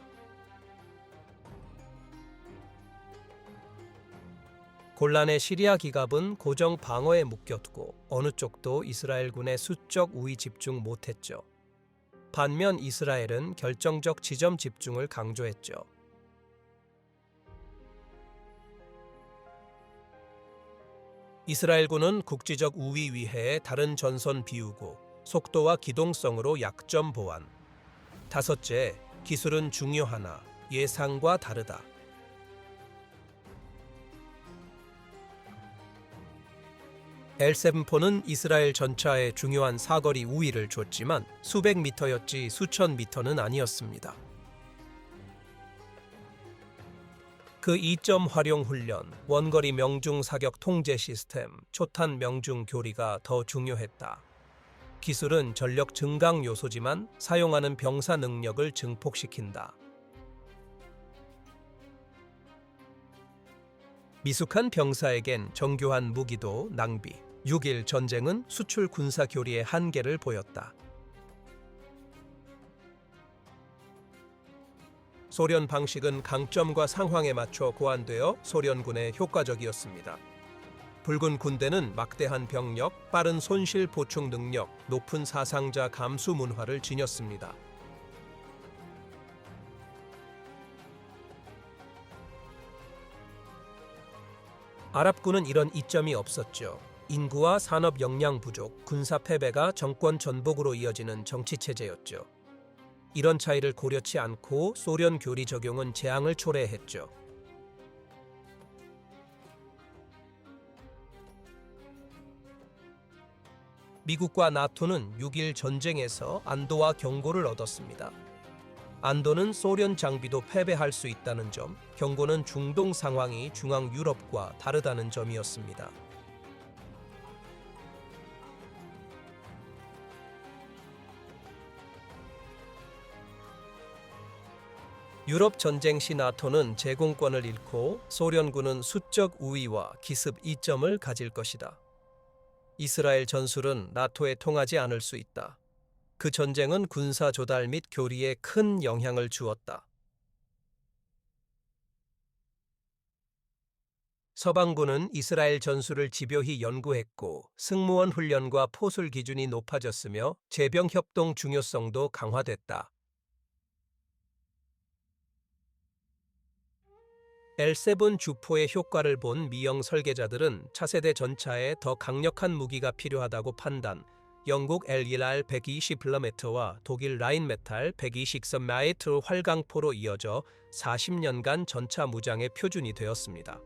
곤란의 시리아 기갑은 고정 방어에 묶였고 어느 쪽도 이스라엘군의 수적 우위 집중 못했죠. 반면 이스라엘은 결정적 지점 집중을 강조했죠. 이스라엘군은 국지적 우위 위해에 다른 전선 비우고 속도와 기동성으로 약점 보완. 다섯째, 기술은 중요하나 예상과 다르다. L7포는 이스라엘 전차에 중요한 사거리 우위를 줬지만 수백 미터였지 수천 미터는 아니었습니다. 그 2점 활용 훈련, 원거리 명중 사격 통제 시스템, 초탄 명중 교리가 더 중요했다. 기술은 전력 증강 요소지만 사용하는 병사 능력을 증폭시킨다. 미숙한 병사에겐 정교한 무기도 낭비. 6.1 전쟁은 수출 군사 교리의 한계를 보였다. 소련 방식은 강점과 상황에 맞춰 고안되어 소련군에 효과적이었습니다. 붉은 군대는 막대한 병력, 빠른 손실 보충 능력, 높은 사상자 감수 문화를 지녔습니다. 아랍군은 이런 이점이 없었죠. 인구와 산업 역량 부족, 군사 패배가 정권 전복으로 이어지는 정치체제였죠. 이런 차이를 고려치 않고 소련 교리 적용은 재앙을 초래했죠. 미국과 나토는 6.1 전쟁에서 안도와 경고를 얻었습니다. 안도는 소련 장비도 패배할 수 있다는 점, 경고는 중동 상황이 중앙 유럽과 다르다는 점이었습니다. 유럽 전쟁 시 나토는 제공권을 잃고 소련군은 수적 우위와 기습 이점을 가질 것이다. 이스라엘 전술은 나토에 통하지 않을 수 있다. 그 전쟁은 군사 조달 및 교리에 큰 영향을 주었다. 서방군은 이스라엘 전술을 집요히 연구했고 승무원 훈련과 포술 기준이 높아졌으며 제병 협동 중요성도 강화됐다. L7 주포의 효과를 본 미영 설계자들은 차세대 전차에 더 강력한 무기가 필요하다고 판단, 영국 L1R 120mm 독일 라인메탈 120mm 활강포로 이어져 40년간 전차 무장의 표준이 되었습니다.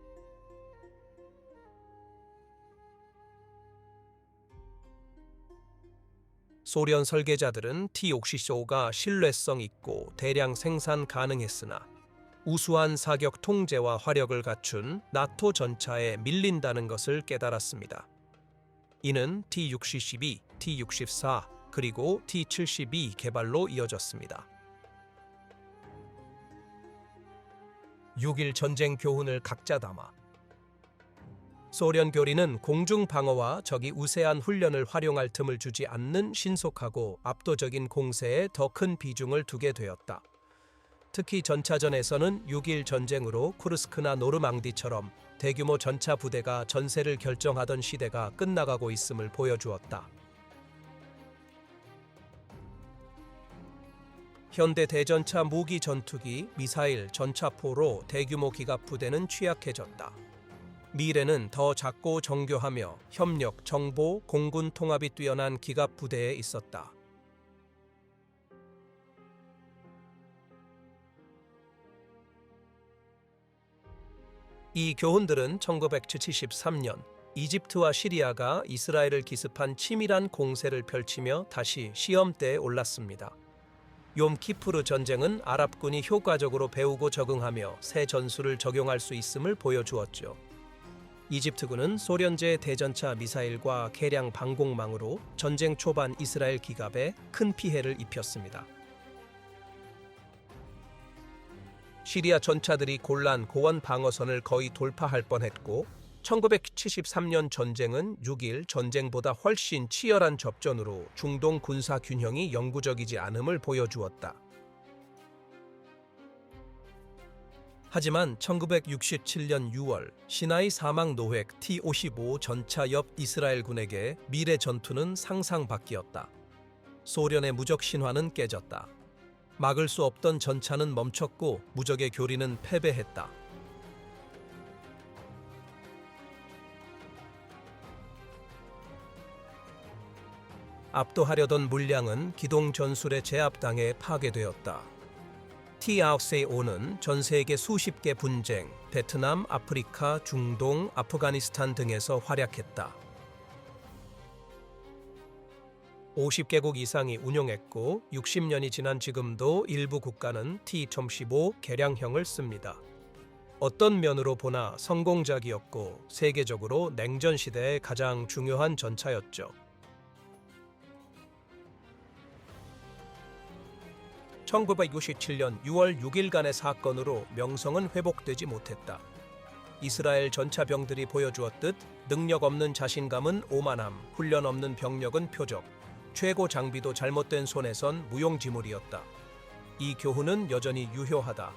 소련 설계자들은 T-65가 신뢰성 있고 대량 생산 가능했으나 우수한 사격 통제와 화력을 갖춘 나토 전차에 밀린다는 것을 깨달았습니다. 이는 T-62, T-64, 그리고 T-72 개발로 이어졌습니다. 6.1 전쟁 교훈을 각자 담아 소련 교리는 공중 방어와 적이 우세한 훈련을 활용할 틈을 주지 않는 신속하고 압도적인 공세에 더 큰 비중을 두게 되었다. 특히 전차전에서는 6.1 전쟁으로 쿠르스크나 노르망디처럼 대규모 전차 부대가 전세를 결정하던 시대가 끝나가고 있음을 보여주었다. 현대 대전차 무기 전투기, 미사일, 전차포로 대규모 기갑 부대는 취약해졌다. 미래는 더 작고 정교하며 협력, 정보, 공군 통합이 뛰어난 기갑 부대에 있었다. 이 교훈들은 1973년 이집트와 시리아가 이스라엘을 기습한 치밀한 공세를 펼치며 다시 시험대에 올랐습니다. 욤키푸르 전쟁은 아랍군이 효과적으로 배우고 적응하며 새 전술을 적용할 수 있음을 보여주었죠. 이집트군은 소련제 대전차 미사일과 개량 방공망으로 전쟁 초반 이스라엘 기갑에 큰 피해를 입혔습니다. 시리아 전차들이 골란 고원 방어선을 거의 돌파할 뻔했고 1973년 전쟁은 6일 전쟁보다 훨씬 치열한 접전으로 중동 군사 균형이 영구적이지 않음을 보여주었다. 하지만 1967년 6월 시나이 사막 노획 T-55 전차 옆 이스라엘군에게 미래 전투는 상상 밖이었다. 소련의 무적 신화는 깨졌다. 막을 수 없던 전차는 멈췄고 무적의 교리는 패배했다. 압도하려던 물량은 기동 전술에 제압당해 파괴되었다. T-95는 전 세계 수십 개 분쟁, 베트남, 아프리카, 중동, 아프가니스탄 등에서 활약했다. 50개국 이상이 운용했고 60년이 지난 지금도 일부 국가는 T-15 개량형을 씁니다. 어떤 면으로 보나 성공작이었고 세계적으로 냉전 시대의 가장 중요한 전차였죠. 1967년 6월 6일간의 사건으로 명성은 회복되지 못했다. 이스라엘 전차병들이 보여주었듯 능력 없는 자신감은 오만함, 훈련 없는 병력은 표적, 최고 장비도 잘못된 손에 선 무용지물이었다. 이 교훈은 여전히 유효하다.